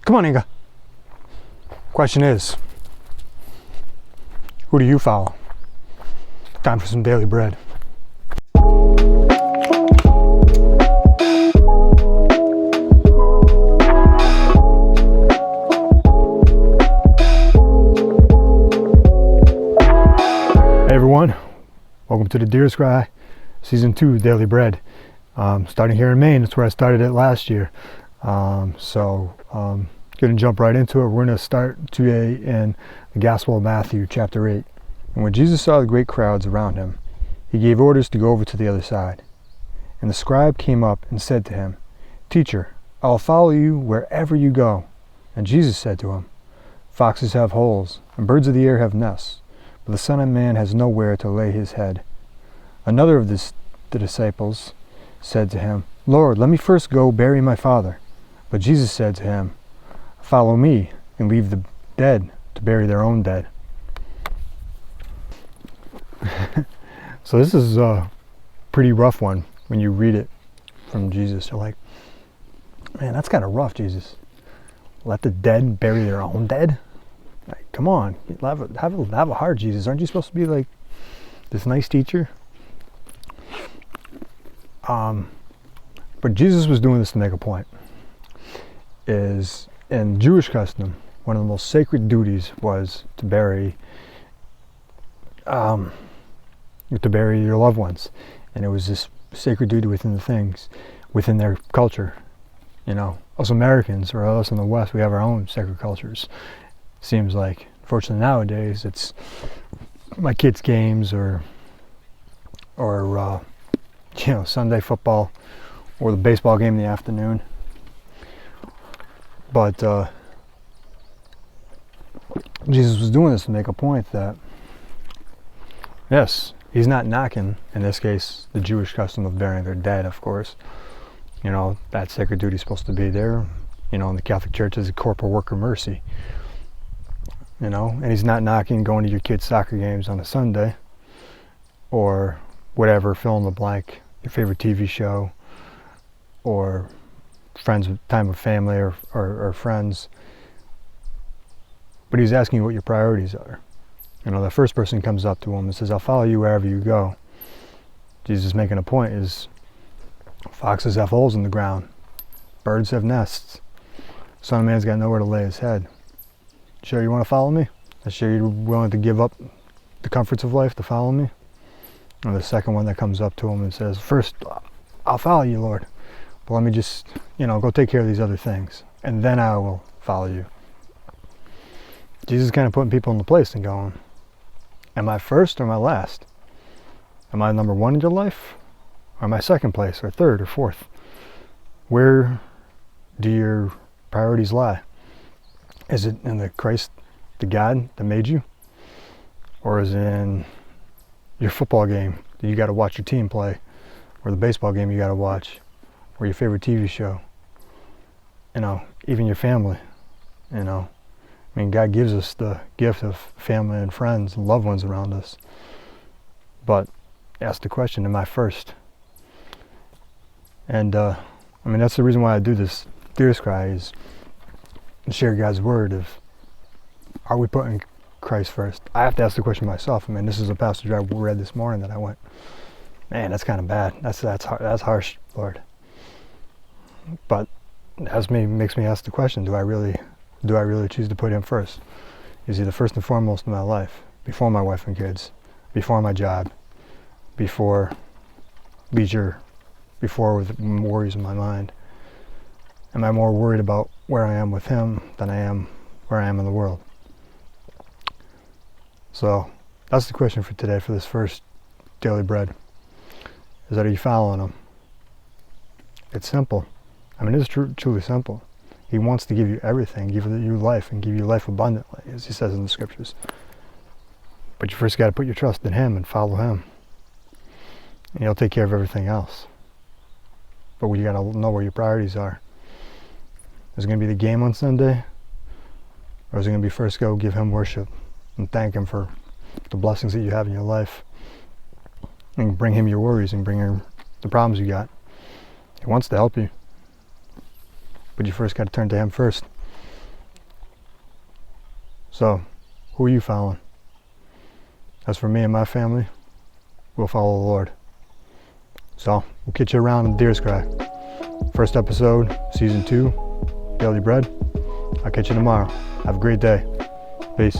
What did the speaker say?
Come on, Inga. Question is, who do you follow? Time for some daily bread. Hey everyone, welcome to the Deer Scry Season 2 Daily Bread. Starting here in Maine, that's where I started it last year. Going to jump right into it. We're going to start today in the Gospel of Matthew, chapter 8. And when Jesus saw the great crowds around him, he gave orders to go over to the other side. And the scribe came up and said to him, "Teacher, I will follow you wherever you go." And Jesus said to him, "Foxes have holes, and birds of the air have nests, but the Son of Man has nowhere to lay his head." Another of the disciples said to him, "Lord, let me first go bury my father." But Jesus said to him, "Follow me and leave the dead to bury their own dead." So this is a pretty rough one when you read it from Jesus. You're like, man, that's kind of rough, Jesus. Let the dead bury their own dead? Like, come on, have a heart, Jesus. Aren't you supposed to be like this nice teacher? But Jesus was doing this to make a point. Is in Jewish custom, one of the most sacred duties was to bury your loved ones, and it was this sacred duty within their culture. You know, us Americans, or us in the West, we have our own sacred cultures. Seems like, fortunately nowadays, it's my kids' games or Sunday football or the baseball game in the afternoon. But Jesus was doing this to make a point that, yes, he's not knocking, in this case, the Jewish custom of burying their dead, of course. You know, that sacred duty is supposed to be there. You know, in the Catholic Church is a corporal work of mercy. You know, and he's not knocking going to your kids' soccer games on a Sunday or whatever, fill in the blank, your favorite TV show, or time with family or friends. But he's asking you what your priorities are. You know, the first person comes up to him and says, "I'll follow you wherever you go." Jesus is making a point is, foxes have holes in the ground, birds have nests, Son of Man's got nowhere to lay his head. Sure you want to follow me? I'm sure you're willing to give up the comforts of life to follow me? And the second one that comes up to him and says, "First, I'll follow you, Lord, but let me just, go take care of these other things, and then I will follow you." Jesus is kind of putting people in the place and going, am I first or am I last? Am I number one in your life? Or am I second place or third or fourth? Where do your priorities lie? Is it in the Christ, the God that made you? Or is it in your football game that you got to watch your team play? Or the baseball game you got to watch? Or your favorite TV show? Even your family, God gives us the gift of family and friends and loved ones around us. But ask the question, am I first? And that's the reason why I do this Deer Scry, is to share God's word of, are we putting Christ first? I have to ask the question myself. This is a passage I read this morning that I went, man, that's kind of bad. That's harsh, Lord. But makes me ask the question, do I really choose to put him first? Is he the first and foremost in my life, before my wife and kids, before my job, before leisure, before with worries in my mind? Am I more worried about where I am with him than I am where I am in the world? So that's the question for today, for this first daily bread, is that, are you following him? It's simple. It's truly simple. He wants to give you everything, give you life, and give you life abundantly, as he says in the scriptures. But you first got to put your trust in him and follow him, and he'll take care of everything else. But you got to know where your priorities are. Is it going to be the game on Sunday? Or is it going to be first go give him worship and thank him for the blessings that you have in your life, and bring him your worries and bring him the problems you got? He wants to help you, but you first got to turn to him first. So, who are you following? As for me and my family, we'll follow the Lord. So, we'll catch you around in Deer's Cry. First episode, season 2, Daily Bread. I'll catch you tomorrow. Have a great day. Peace.